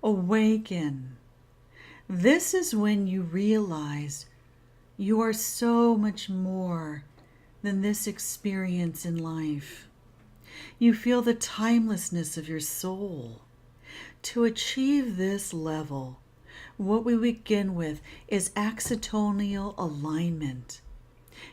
Awaken. This is when you realize you are so much more than this experience in life. You feel the timelessness of your soul. To achieve this level, what we begin with is axonal alignment,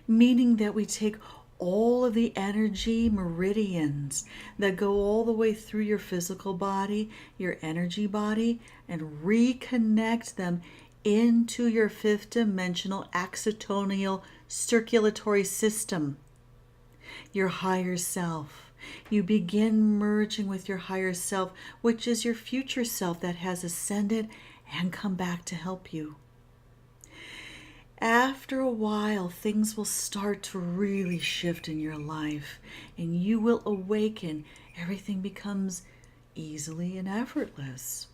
meaning that we take all of the energy meridians that go all the way through your physical body, your energy body, and reconnect them into your fifth dimensional axonal circulatory system, your higher self. You begin merging with your higher self, which is your future self that has ascended and come back to help you. After a while, things will start to really shift in your life, and you will awaken. Everything becomes easily and effortless.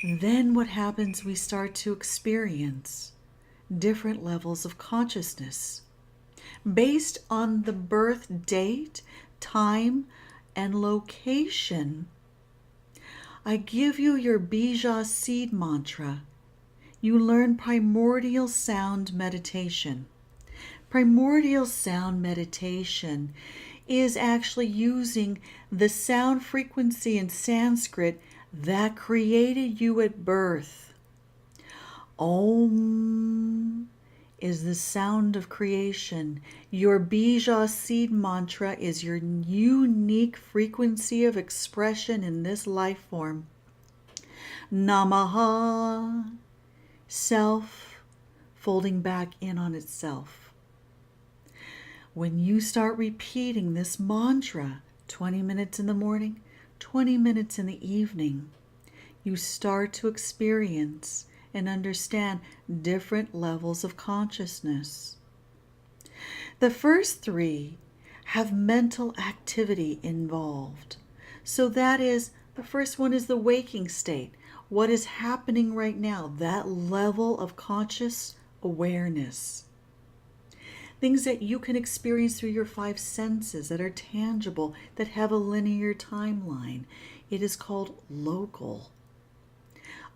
Then what happens? We start to experience different levels of consciousness based on the birth date, time, and location. I give you your BIJA seed mantra. You learn Primordial Sound Meditation. Primordial Sound Meditation is actually using the sound frequency in Sanskrit that created you at birth. Om is the sound of creation. Your BIJA seed mantra is your unique frequency of expression in this life form. Namaha, self folding back in on itself. When you start repeating this mantra 20 minutes in the morning, 20 minutes in the evening, you start to experience and understand different levels of consciousness. The first three have mental activity involved. So that is, the first one is the waking state. What is happening right now? That level of conscious awareness. Things that you can experience through your five senses that are tangible, that have a linear timeline. It is called local.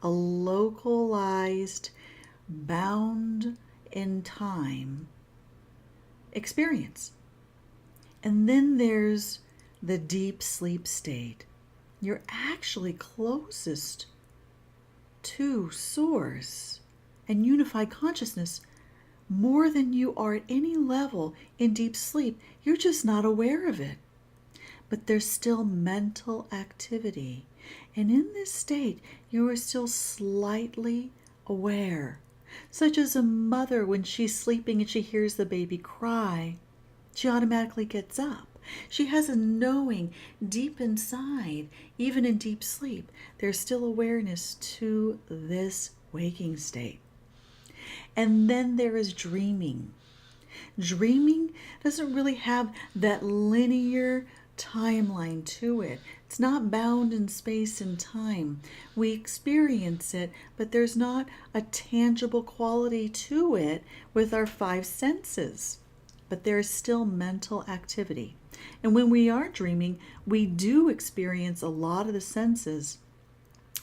A localized, bound in time experience. And then there's the deep sleep state. You're actually closest to source and unified consciousness more than you are at any level in deep sleep. You're just not aware of it. But there's still mental activity. And in this state, you are still slightly aware. Such as a mother, when she's sleeping and she hears the baby cry, she automatically gets up. She has a knowing deep inside, even in deep sleep. There's still awareness to this waking state. And then there is dreaming. Dreaming doesn't really have that linear timeline to it. It's not bound in space and time. We experience it, but there's not a tangible quality to it with our five senses. But there is still mental activity. And when we are dreaming, we do experience a lot of the senses,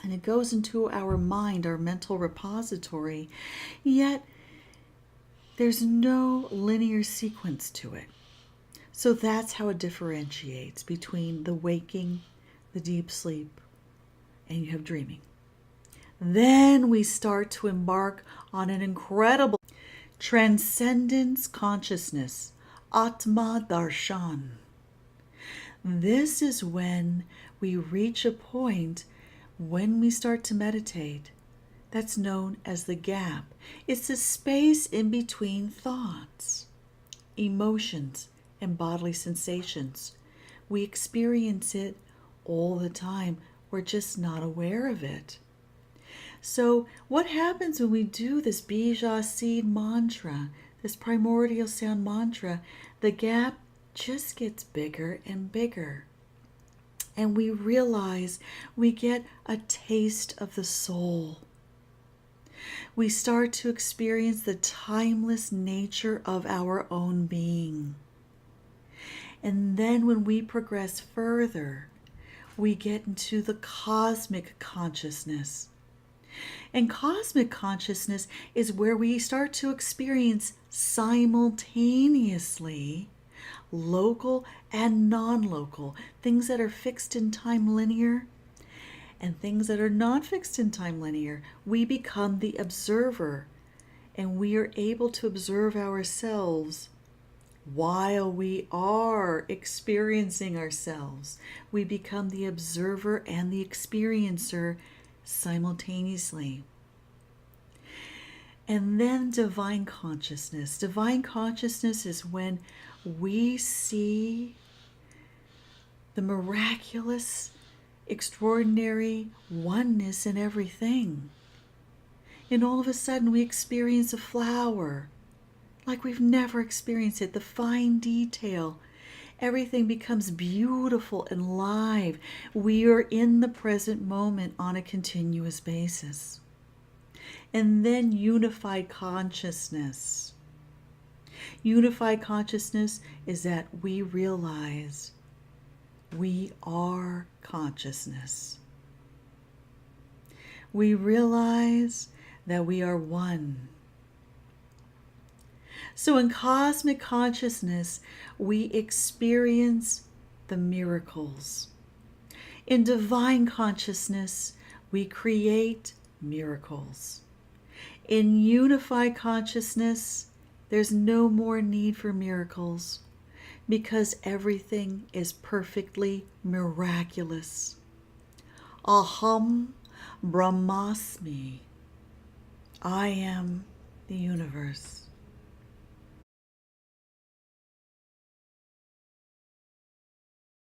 and it goes into our mind, our mental repository, yet there's no linear sequence to it. So that's how it differentiates between the waking, the deep sleep, and you have dreaming. Then we start to embark on an incredible transcendence consciousness, Atma Darshan. This is when we reach a point when we start to meditate that's known as the gap. It's the space in between thoughts, emotions, and bodily sensations. We experience it all the time. We're just not aware of it. So what happens when we do this BIJA seed mantra, this primordial sound mantra? The gap just gets bigger and bigger. And we realize we get a taste of the soul. We start to experience the timeless nature of our own being. And then when we progress further, we get into the cosmic consciousness. And cosmic consciousness is where we start to experience simultaneously local and non-local, things that are fixed in time linear and things that are not fixed in time linear. We become the observer, and we are able to observe ourselves while we are experiencing ourselves. We become the observer and the experiencer simultaneously. And then divine consciousness. Divine consciousness is when we see the miraculous, extraordinary oneness in everything. And all of a sudden we experience a flower like we've never experienced it. The fine detail. Everything becomes beautiful and live. We are in the present moment on a continuous basis. And then unified consciousness. Unified consciousness is that we realize we are consciousness. We realize that we are one. So in cosmic consciousness, we experience the miracles. In divine consciousness, we create miracles. In unified consciousness, there's no more need for miracles because everything is perfectly miraculous. Aham Brahmasmi. I am the universe.